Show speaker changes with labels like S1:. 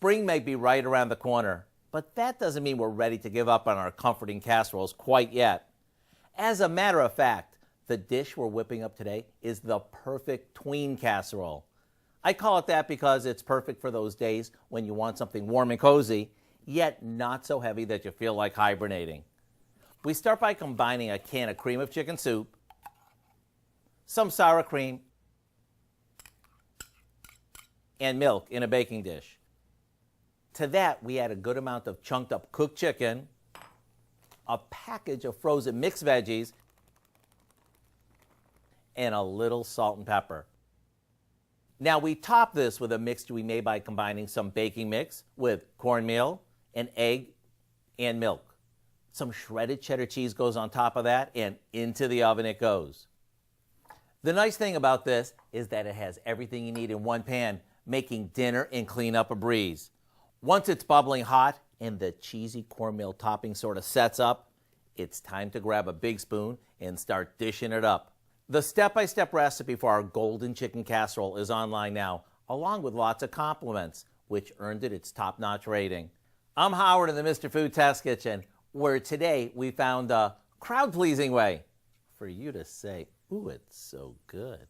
S1: Spring may be right around the corner, but that doesn't mean we're ready to give up on our comforting casseroles quite yet. As a matter of fact, the dish we're whipping up today is the perfect tween casserole. I call it that because it's perfect for those days when you want something warm and cozy, yet not so heavy that you feel like hibernating. We start by combining a can of cream of chicken soup, some sour cream, and milk in a baking dish. To that, we add a good amount of chunked up cooked chicken, a package of frozen mixed veggies, and a little salt and pepper. Now we top this with a mixture we made by combining some baking mix with cornmeal, an egg, and milk. Some shredded cheddar cheese goes on top of that, and into the oven it goes. The nice thing about this is that it has everything you need in one pan, making dinner and cleanup a breeze. Once it's bubbling hot and the cheesy cornmeal topping sort of sets up, it's time to grab a big spoon and start dishing it up. The step-by-step recipe for our golden chicken casserole is online now, along with lots of compliments, which earned it its top-notch rating. I'm Howard in the Mr. Food Test Kitchen, where today we found a crowd-pleasing way for you to say, "Ooh, it's so good."